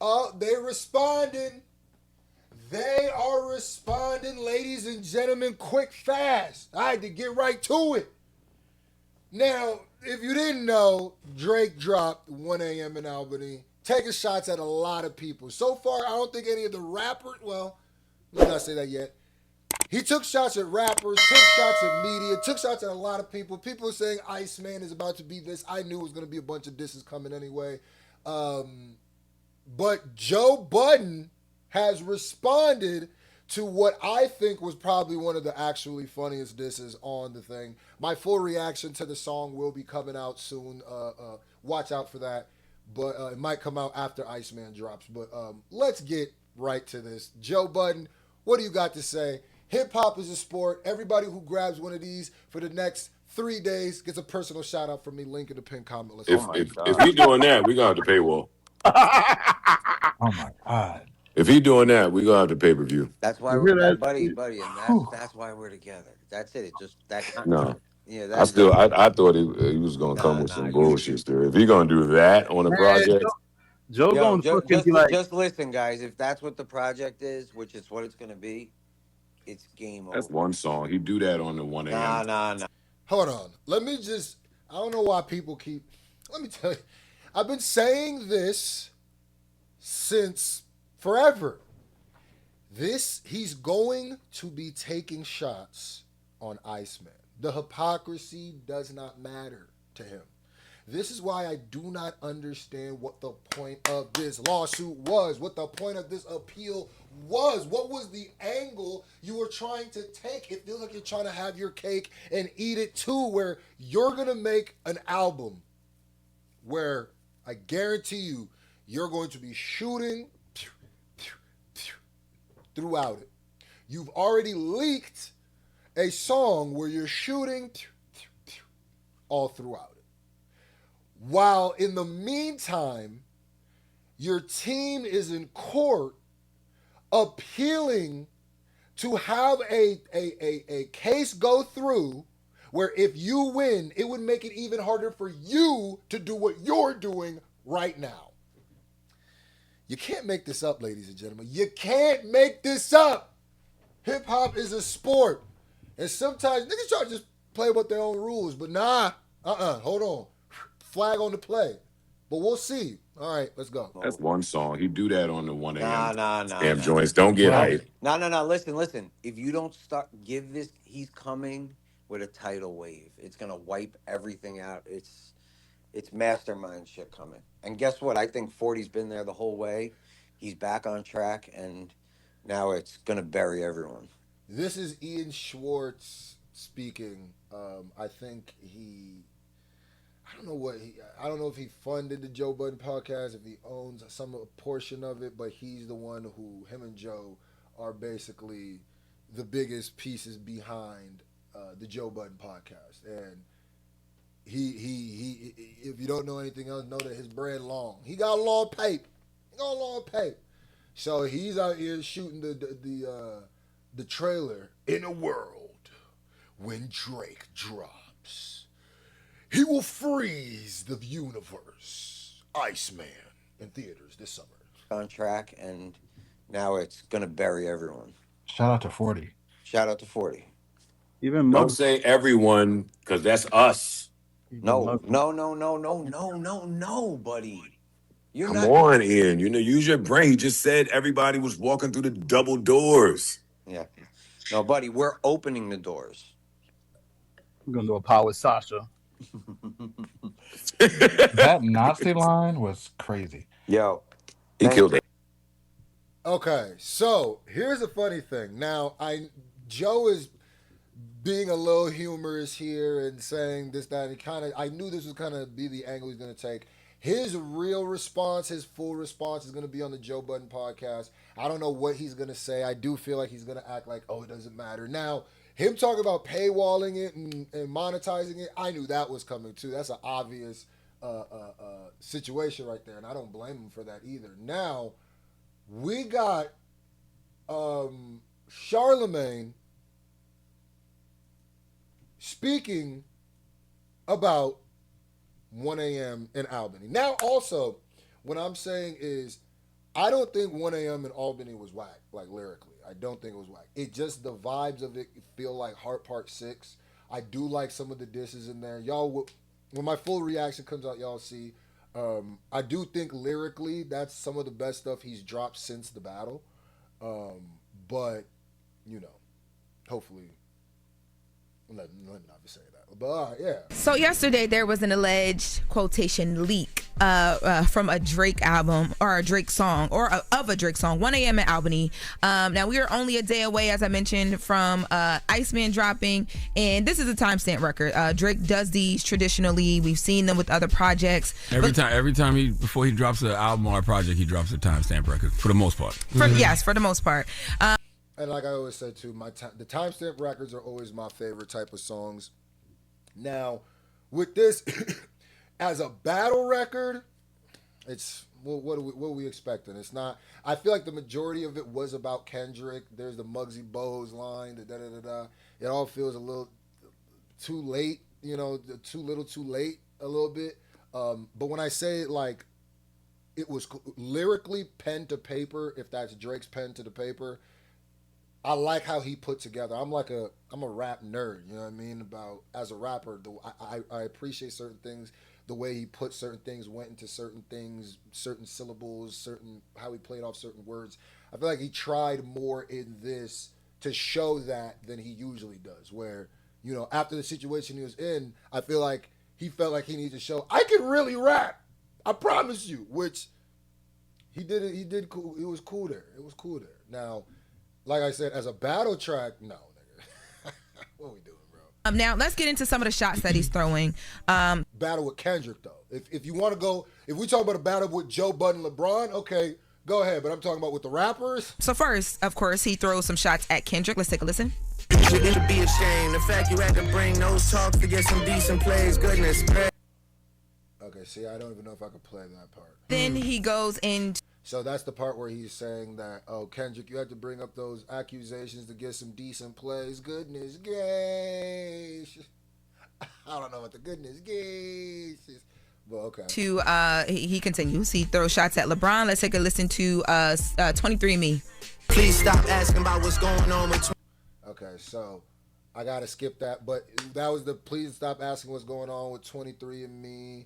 Oh, they responding. They are responding, ladies and gentlemen, quick, fast. I had to get right to it. Now, if you didn't know, Drake dropped 1 a.m. in Albany, taking shots at a lot of people. So far, I don't think any of the rappers, well, let me not say that yet. He took shots at rappers, took shots at media, took shots at a lot of people. People saying Iceman is about to be this. I knew it was going to be a bunch of disses coming anyway. Um, but Joe Budden has responded to what I think was probably one of the actually funniest disses on the thing. My full reaction to the song will be coming out soon. Watch out for that. But it might come out after Iceman drops. But let's get right to this. Joe Budden, what do you got to say? Hip hop is a sport. Everybody who grabs one of these for the next 3 days gets a personal shout out from me. Link in the pinned comment. Let's If go. if if he doing that, we gonna have to paywall. Oh my God. If he doing that, we gonna have to pay per view. That's why, You hear that? buddy, and Whew. that's why we're together. That's it. It just that kind. No, Yeah, I that still that. I thought he was gonna come Nah, with nah. some You bullshit still. If he gonna do that on a Man, project, Joe yo, gonna fucking be like, just listen, guys. If that's what the project is, which is what it's gonna be, it's game that's over. one song. He do that on the 1 a.m. Nah, nah, nah. Hold on. Let me just. I don't know why people keep. Let me tell you. I've been saying this since forever. He's going to be taking shots on Iceman. The hypocrisy does not matter to him. This is why I do not understand what the point of this lawsuit was, what the point of this appeal was. What was the angle you were trying to take? It feels like you're trying to have your cake and eat it too, where you're going to make an album where I guarantee you, you're going to be shooting throughout it. You've already leaked a song where you're shooting all throughout it. While in the meantime, your team is in court appealing to have a case go through where if you win, it would make it even harder for you to do what you're doing right now. You can't make this up, ladies and gentlemen. You can't make this up. Hip hop is a sport. And sometimes niggas try to just play with their own rules, but nah, hold on. Flag on the play. But we'll see. All right, let's go. That's one song. He do that on the 1 a.m. Nah, nah, nah, Damn nah. joints. Don't get No, right. hype. no, no, no. Listen, listen. If you don't start, give this. He's coming with a tidal wave. It's gonna wipe everything out. It's mastermind shit coming. And guess what? I think 40's been there the whole way. He's back on track, and now it's gonna bury everyone. This is Ian Schwartz speaking. I think I don't know I don't know if he funded the Joe Budden podcast, if he owns some portion of it, but he's the one him and Joe are basically the biggest pieces behind the Joe Budden podcast. And if you don't know anything else, know that his bread long. He got a long pipe. He got a long pipe. So he's out here shooting the trailer. In a world when Drake drops, he will freeze the universe. Iceman in theaters this summer. On track, and now it's gonna bury everyone. Shout out to 40. Shout out to 40. Even Don't Mug, say everyone, because that's us. even No, Mug. no, no, no, no, no, no, no, buddy. You're Come not. on, Ian. Use your brain. He just said everybody was walking through the double doors. Yeah. No, buddy. We're opening the doors. We're gonna do a power with Sasha. He That Nazi line was crazy. Yo, thank killed it. Okay, so here's a funny thing. Now, Joe is being a little humorous here and saying this, that, and I knew this was kind of be the angle he's going to take. His real response, his full response is going to be on the Joe Budden podcast. I don't know what he's going to say. I do feel like he's going to act like, oh, it doesn't matter. Now, him talking about paywalling it and monetizing it, I knew that was coming too. That's an obvious situation right there, and I don't blame him for that either. Now, we got Charlemagne speaking about 1 a.m. in Albany. Now, also, what I'm saying is I don't think 1 a.m. in Albany was whack, like lyrically. I don't think it was whack. It just the vibes of it feel like Heart Part 6. I do like some of the disses in there. Y'all, when my full reaction comes out, y'all see. I do think lyrically that's some of the best stuff he's dropped since the battle. But, you know, hopefully, let me not be saying that. But all right, yeah. So yesterday there was an alleged quotation leak from a Drake album or a Drake song or of a Drake song, 1 a.m. in Albany. Now we are only a day away, as I mentioned, from Iceman dropping, and this is a timestamp record. Drake does these traditionally. We've seen them with other projects. Every time before he drops an album or a project, he drops a timestamp record for the most part. Yes, for the most part. And like I always said too, the timestamp records are always my favorite type of songs. Now, with this, as a battle record, it's what are we expecting? It's not. I feel like the majority of it was about Kendrick. There's the Muggsy Bogues line, the da da da da. It all feels a little too late, you know, too little, too late, a little bit. But when I say it, like, it was lyrically pen to paper, if that's Drake's pen to the paper. I like how he put together. I'm a rap nerd, you know what I mean? About as a rapper, I appreciate certain things, the way he put certain things, went into certain things, certain syllables, how he played off certain words. I feel like he tried more in this to show that than he usually does. Where, you know, after the situation he was in, I feel like he felt like he needed to show I can really rap. I promise you. Which he did it. He did cool. It was cool there. Now, like I said, as a battle track, no, nigga. What are we doing, bro? Now let's get into some of the shots that he's throwing. Battle with Kendrick, though. If you want to go, if we talk about a battle with Joe Budden, LeBron, okay, go ahead. But I'm talking about with the rappers. So first, of course, he throws some shots at Kendrick. Let's take a listen. You should be ashamed. The fact you had to bring those talks to get some decent plays. Goodness. Okay, see, I don't even know if I could play that part. Then he goes into. So that's the part where he's saying that, oh, Kendrick, you had to bring up those accusations to get some decent plays. Goodness gracious. I don't know what the goodness gracious. Well, okay. He continues. He throws shots at LeBron. Let's take a listen to 23andMe. Please stop asking about what's going on with. Okay, so I got to skip that. But that was the please stop asking what's going on with 23andMe.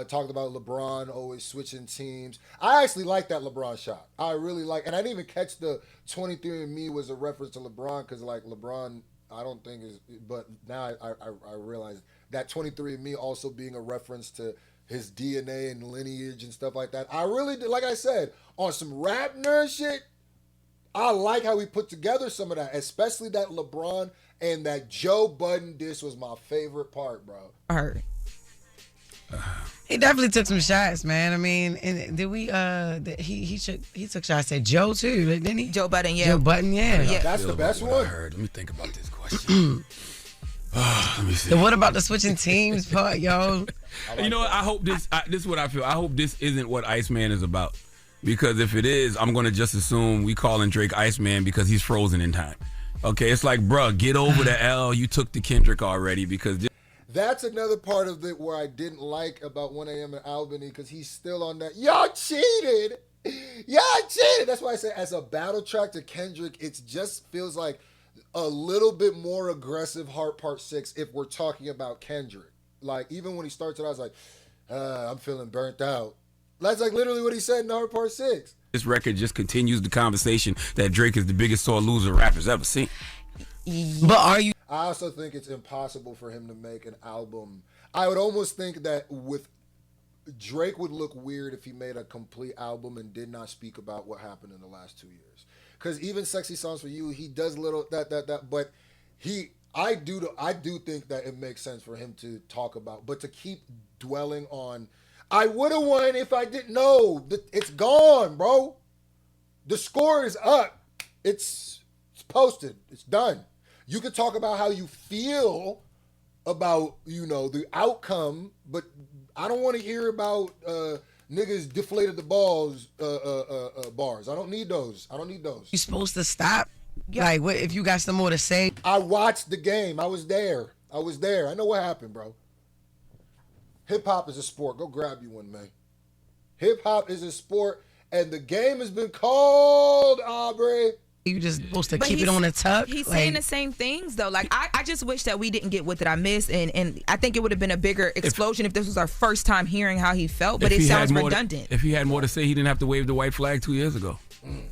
Talked about LeBron always switching teams. I actually like that LeBron shot. I really like, and I didn't even catch the 23andMe was a reference to LeBron because like LeBron, I don't think is, but now I realize that 23andMe also being a reference to his DNA and lineage and stuff like that. I really did, like I said, on some rap nerd shit, I like how he put together some of that, especially that LeBron and that Joe Budden diss was my favorite part, bro. All right. He definitely took some shots, man. I mean, and did we? He took shots at Joe too, didn't he? Joe Budden, yeah. Joe Budden, yeah. That's the best one. I heard. Let me think about this question. Let me see. And what about the switching teams part, yo? You know what? I hope this is what I feel. I hope this isn't what Iceman is about. Because if it is, I'm going to just assume we calling Drake Iceman because he's frozen in time. Okay, it's like, bruh, get over the L. You took the Kendrick already because... That's another part of it where I didn't like about 1 a.m. in Albany because he's still on that, y'all cheated. Y'all cheated. That's why I say as a battle track to Kendrick, it just feels like a little bit more aggressive Heart Part 6 if we're talking about Kendrick. Like, even when he starts it, I was like, I'm feeling burnt out. That's like literally what he said in Heart Part 6. This record just continues the conversation that Drake is the biggest sore loser rappers ever seen. But are you? I also think it's impossible for him to make an album. I would almost think that with Drake would look weird if he made a complete album and did not speak about what happened in the last 2 years. Because even Sexy Songs for You, he does little that, but I do think that it makes sense for him to talk about, but to keep dwelling on, I would have won if I didn't know. It's gone, bro. The score is up. It's posted. It's done. You could talk about how you feel about, you know, the outcome, but I don't want to hear about niggas deflated the balls bars. I don't need those. You supposed to stop? Yeah. Like, what if you got some more to say? I watched the game. I was there. I know what happened, bro. Hip hop is a sport. Go grab you one, man. Hip hop is a sport, and the game has been called, Aubrey. You just supposed to But keep it on the tuck. He's saying the same things though. Like I just wish that we didn't get What Did I Miss, and I think it would have been a bigger explosion if this was our first time hearing how he felt. But it sounds redundant. If he had more to say, he didn't have to wave the white flag 2 years ago.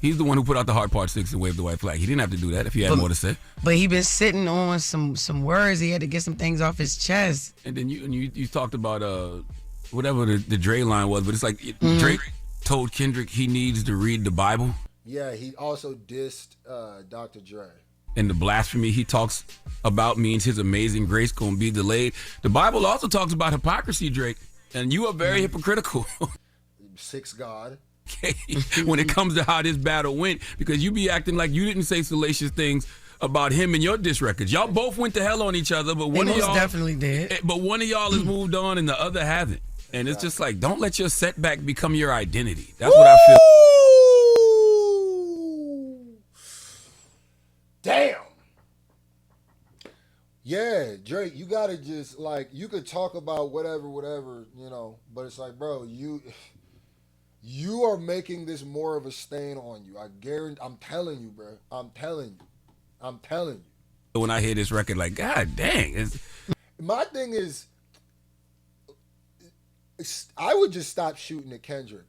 He's the one who put out the Hard Part 6 and waved the white flag. He didn't have to do that if he had more to say. But he been sitting on some words. He had to get some things off his chest. And then you talked about whatever the Dre line was, but it's like Drake told Kendrick he needs to read the Bible. Yeah, he also dissed Dr. Dre. And the blasphemy he talks about means his amazing grace gonna be delayed. The Bible also talks about hypocrisy, Drake, and you are very hypocritical. 6 God. When it comes to how this battle went, because you be acting like you didn't say salacious things about him in your diss records. Y'all both went to hell on each other, but one of y'all definitely did. But one of y'all has moved on and the other hasn't. And it's just like, don't let your setback become your identity. That's what I feel. Damn. Yeah, Drake, you gotta just like, you could talk about whatever, but it's like, bro, you are making this more of a stain on you. I guarantee. I'm telling you, bro. I'm telling you. When I hear this record, like, God dang. My thing is, I would just stop shooting at Kendrick.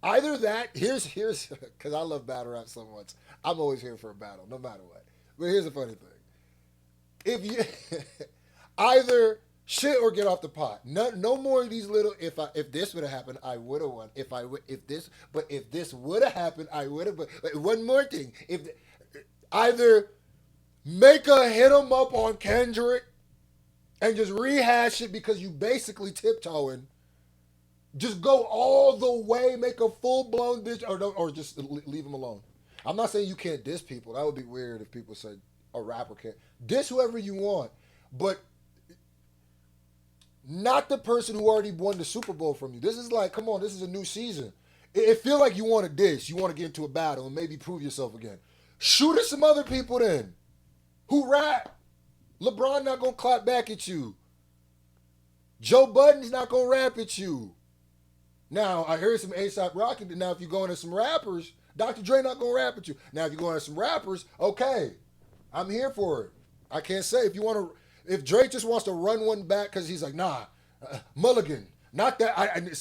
Either that, here's because I love battle rap so much. I'm always here for a battle, no matter what. But here's the funny thing: if you either shit or get off the pot. No more of these little. If this would have happened, I would have won. If this would have happened, I would have. But one more thing: if either make a hit 'em up on Kendrick and just rehash it because you basically tiptoeing. Just go all the way, make a full-blown diss, or just leave him alone. I'm not saying you can't diss people. That would be weird if people said a rapper can't. Diss whoever you want, but not the person who already won the Super Bowl from you. This is like, come on, this is a new season. It feel like you want to diss. You want to get into a battle and maybe prove yourself again. Shoot at some other people then. Who rap? LeBron not going to clap back at you. Joe Budden's not going to rap at you. Now, I heard some A$AP Rocky. Now, if you go into some rappers, Dr. Dre not going to rap at you. Now, if you go into some rappers, okay, I'm here for it. I can't say if Drake just wants to run one back because he's like, nah, Mulligan, not that,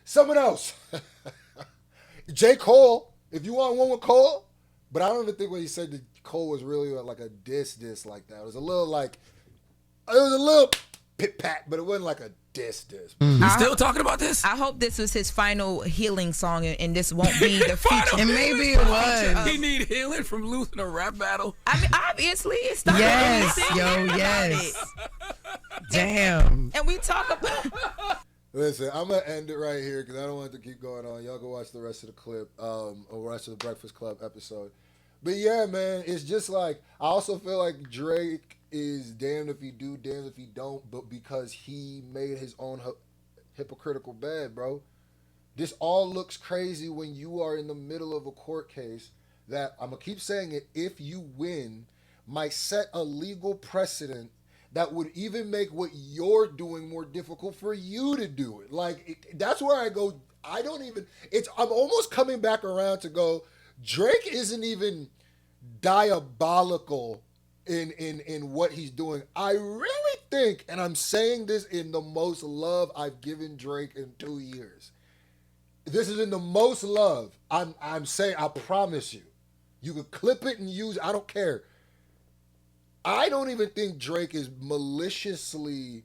someone else. J. Cole, if you want one with Cole, but I don't even think what he said to Cole was really like a diss like that. It was a little pit-pat, but it wasn't like a diss. You still talking about this? I hope this was his final healing song, and this won't be the future. And maybe it was. He need healing from losing a rap battle. I mean, obviously, it's started. Yes. Damn. And we talk about. Listen, I'm going to end it right here because I don't want it to keep going on. Y'all go watch the rest of the clip, or the rest of the Breakfast Club episode. But yeah, man, it's just like, I also feel like Drake is damned if he do, damned if he don't, but because he made his own hypocritical bed, bro. This all looks crazy when you are in the middle of a court case that, I'm going to keep saying it, if you win, might set a legal precedent that would even make what you're doing more difficult for you to do it. Like, that's where I go, I'm almost coming back around to go, Drake isn't even diabolical in what he's doing. I really think, and I'm saying this in the most love I've given Drake in 2 years. This is in the most love. I'm saying, I promise you. You can clip it and use it. I don't care. I don't even think Drake is maliciously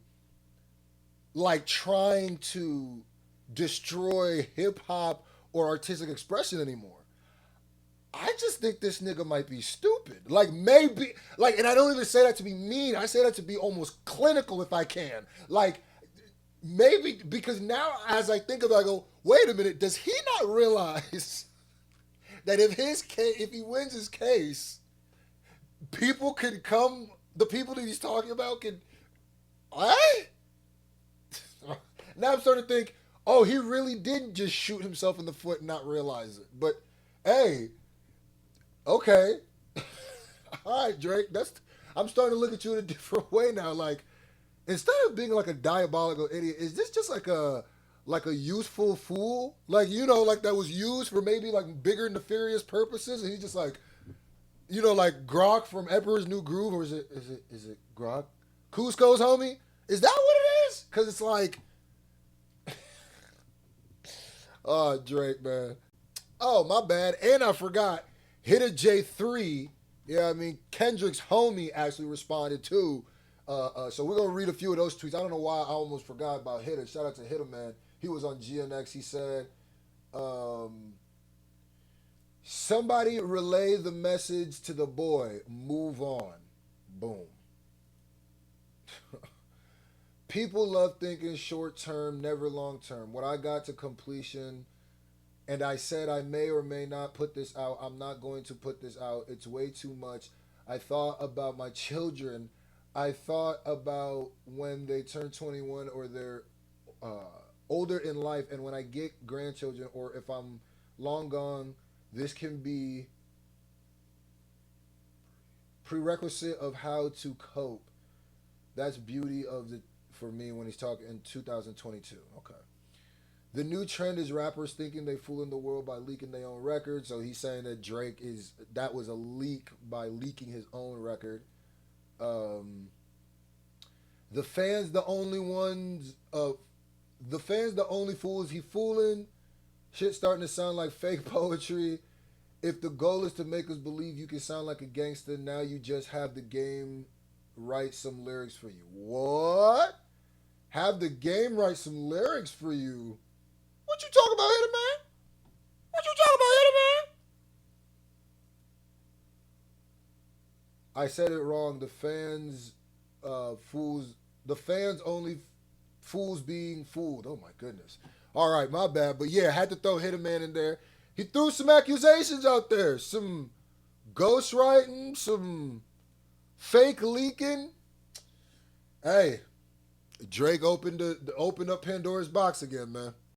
like trying to destroy hip hop or artistic expression anymore. I just think this nigga might be stupid. Like, maybe, like, and I don't even say that to be mean. I say that to be almost clinical if I can. Like, maybe, because now as I think about it, I go, wait a minute, does he not realize that if he wins his case, people could come, the people that he's talking about could, what? Now I'm starting to think, oh, he really did just shoot himself in the foot and not realize it. But, hey, okay. All right, Drake. I'm starting to look at you in a different way now. Like, instead of being like a diabolical idiot, is this just like like a useful fool, like like that was used for maybe like bigger nefarious purposes, and he's just like, like Grok from Emperor's New Groove, or is it Grok, Cusco's homie? Is that what it is? Because it's like, oh, Drake, man. Oh, my bad, and I forgot. Hitter J3. Yeah, I mean Kendrick's homie actually responded too. So we're gonna read a few of those tweets. I don't know why I almost forgot about Hitter. Shout out to Hitter, man. He was on GNX. He said, "Somebody relay the message to the boy. Move on." Boom. People love thinking short term, never long term. When I got to completion, and I said I may or may not put this out, I'm not going to put this out. It's way too much. I thought about my children. I thought about when they turn 21 or they're older in life, and when I get grandchildren, or if I'm long gone, this can be prerequisite of how to cope. That's beauty of the for me when he's talking in 2022. Okay. The new trend is rappers thinking they fooling the world by leaking their own record. So he's saying that that was a leak by leaking his own record. The fans the only fools he fooling. Shit starting to sound like fake poetry. If the goal is to make us believe you can sound like a gangster, now you just have the game write some lyrics for you. What? Have the game write some lyrics for you? What you talking about, Hitter Man? What you talking about, Hitter Man? I said it wrong. The fans, fools. The fans only fools being fooled. Oh my goodness. All right, my bad. But yeah, had to throw Hitter Man in there. He threw some accusations out there. Some ghostwriting, some fake leaking. Hey, Drake opened up Pandora's box again, man.